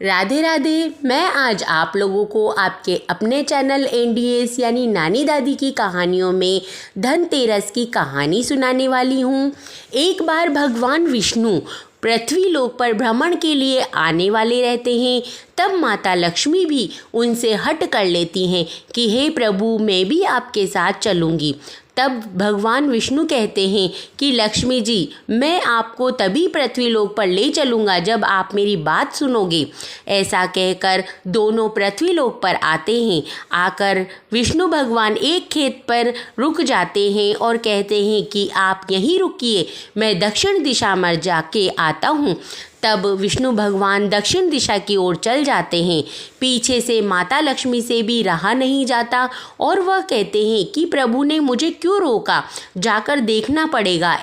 राधे राधे। मैं आज आप लोगों को आपके अपने चैनल NDS यानी नानी दादी की कहानियों में धनतेरस की कहानी सुनाने वाली हूँ। एक बार भगवान विष्णु पृथ्वी लोक पर भ्रमण के लिए आने वाले रहते हैं। तब माता लक्ष्मी भी उनसे हट कर लेती हैं कि हे प्रभु, मैं भी आपके साथ चलूँगी। तब भगवान विष्णु कहते हैं कि लक्ष्मी जी, मैं आपको तभी पृथ्वीलोक पर ले चलूँगा जब आप मेरी बात सुनोगे। ऐसा कहकर दोनों पृथ्वीलोक पर आते हैं। आकर विष्णु भगवान एक खेत पर रुक जाते हैं और कहते हैं कि आप यहीं रुकिए, मैं दक्षिण दिशा में जाके आता हूँ। तब विष्णु भगवान दक्षिण दिशा की ओर चल जाते हैं। पीछे से माता लक्ष्मी से भी रहा नहीं जाता और वह कहते हैं कि प्रभु ने मुझे क्यों रोका, जाकर देखना पड़ेगा।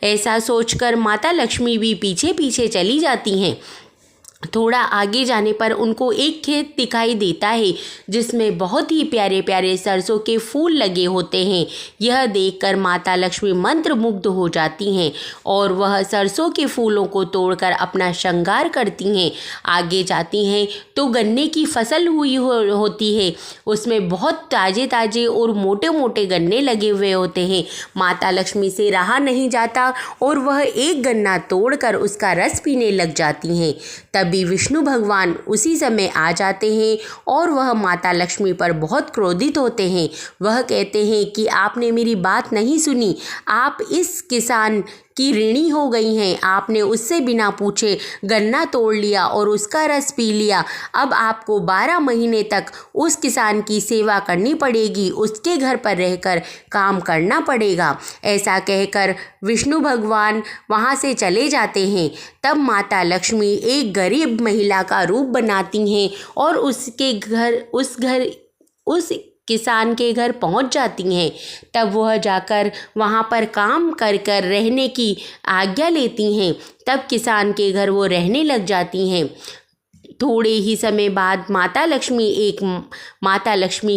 ऐसा सोचकर माता लक्ष्मी भी पीछे पीछे चली जाती हैं। थोड़ा आगे जाने पर उनको एक खेत दिखाई देता है जिसमें बहुत ही प्यारे प्यारे सरसों के फूल लगे होते हैं। यह देखकर माता लक्ष्मी मंत्रमुग्ध हो जाती हैं और वह सरसों के फूलों को तोड़कर अपना श्रृंगार करती हैं। आगे जाती हैं तो गन्ने की फसल हुई होती है। उसमें बहुत ताजे ताजे और मोटे मोटे गन्ने लगे हुए होते हैं। माता लक्ष्मी से रहा नहीं जाता और वह एक गन्ना तोड़कर उसका रस पीने लग जाती हैं। तभी विष्णु भगवान उसी समय आ जाते हैं और वह माता लक्ष्मी पर बहुत क्रोधित होते हैं। वह कहते हैं कि आपने मेरी बात नहीं सुनी, आप इस किसान की ऋणी हो गई हैं। आपने उससे बिना पूछे गन्ना तोड़ लिया और उसका रस पी लिया। अब आपको 12 महीने तक उस किसान की सेवा करनी पड़ेगी, उसके घर पर रहकर काम करना पड़ेगा। ऐसा कहकर विष्णु भगवान वहाँ से चले जाते हैं। तब माता लक्ष्मी एक गरीब महिला का रूप बनाती हैं और उस किसान के घर पहुंच जाती हैं। तब वह जाकर वहां पर काम कर कर रहने की आज्ञा लेती हैं। तब किसान के घर वो रहने लग जाती हैं। थोड़े ही समय बाद माता लक्ष्मी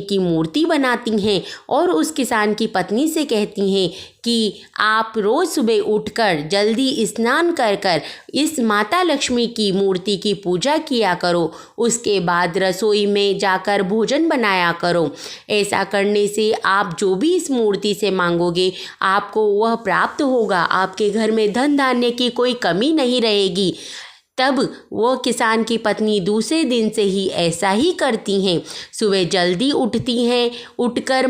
की मूर्ति बनाती हैं और उस किसान की पत्नी से कहती हैं कि आप रोज़ सुबह उठकर जल्दी स्नान कर कर इस माता लक्ष्मी की मूर्ति की पूजा किया करो। उसके बाद रसोई में जाकर भोजन बनाया करो। ऐसा करने से आप जो भी इस मूर्ति से मांगोगे आपको वह प्राप्त होगा। आपके घर में धन धान्य की कोई कमी नहीं रहेगी। तब वो किसान की पत्नी दूसरे दिन से ही ऐसा ही करती हैं। सुबह जल्दी उठती हैं, उठकर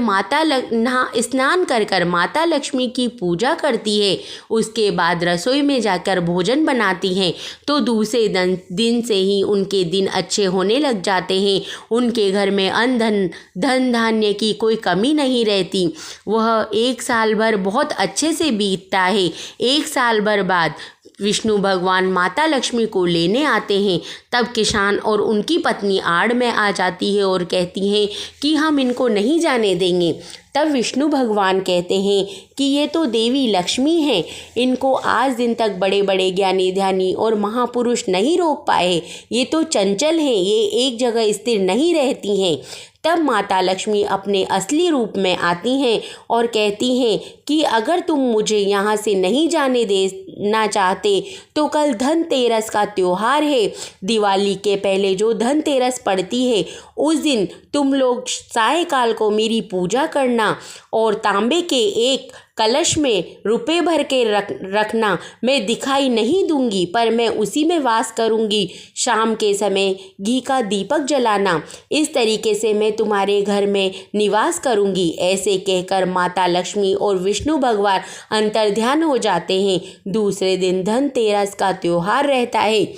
स्नान कर कर माता लक्ष्मी की पूजा करती है। उसके बाद रसोई में जाकर भोजन बनाती हैं तो दूसरे दिन से ही उनके दिन अच्छे होने लग जाते हैं। उनके घर में धन धान्य की कोई कमी नहीं रहती। वह एक साल भर बहुत अच्छे से बीतता है। एक साल भर बाद विष्णु भगवान माता लक्ष्मी को लेने आते हैं। तब किसान और उनकी पत्नी आड़ में आ जाती है और कहती हैं कि हम इनको नहीं जाने देंगे। तब विष्णु भगवान कहते हैं कि ये तो देवी लक्ष्मी हैं, इनको आज दिन तक बड़े बड़े ज्ञानी ध्यानी और महापुरुष नहीं रोक पाए। ये तो चंचल हैं, ये एक जगह स्थिर नहीं रहती हैं। तब माता लक्ष्मी अपने असली रूप में आती हैं और कहती हैं कि अगर तुम मुझे यहाँ से नहीं जाने देना चाहते तो कल धनतेरस का त्योहार है। दिवाली के पहले जो धनतेरस पड़ती है उस दिन तुम लोग सायंकाल को मेरी पूजा करना और तांबे के एक कलश में रुपए भर के रखना। मैं दिखाई नहीं दूंगी पर मैं उसी में वास करूंगी। शाम के समय घी का दीपक जलाना। इस तरीके से मैं तुम्हारे घर में निवास करूंगी। ऐसे कहकर माता लक्ष्मी और विष्णु भगवान अंतर्ध्यान हो जाते हैं। दूसरे दिन धनतेरस का त्योहार रहता है।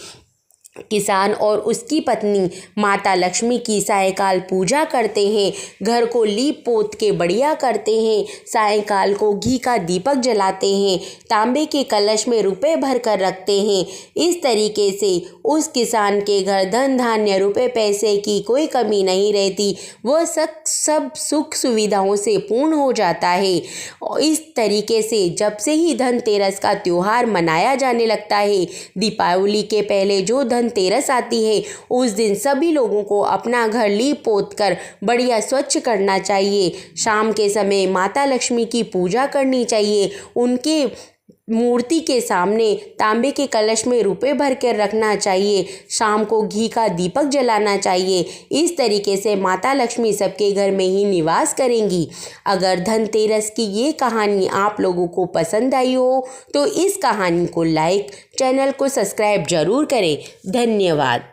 किसान और उसकी पत्नी माता लक्ष्मी की सायंकाल पूजा करते हैं, घर को लीप पोत के बढ़िया करते हैं। सायंकाल को घी का दीपक जलाते हैं, तांबे के कलश में रुपए भर कर रखते हैं। इस तरीके से उस किसान के घर धन धान्य रुपए पैसे की कोई कमी नहीं रहती। वह सब सुख सुविधाओं से पूर्ण हो जाता है। और इस तरीके से जब से ही धनतेरस का त्योहार मनाया जाने लगता है, दीपावली के पहले जो धनतेरस आती है उस दिन सभी लोगों को अपना घर लीप पोत कर बढ़िया स्वच्छ करना चाहिए। शाम के समय माता लक्ष्मी की पूजा करनी चाहिए। उनके मूर्ति के सामने तांबे के कलश में रुपए भर कर रखना चाहिए। शाम को घी का दीपक जलाना चाहिए। इस तरीके से माता लक्ष्मी सबके घर में ही निवास करेंगी। अगर धनतेरस की ये कहानी आप लोगों को पसंद आई हो तो इस कहानी को लाइक, चैनल को सब्सक्राइब जरूर करें। धन्यवाद।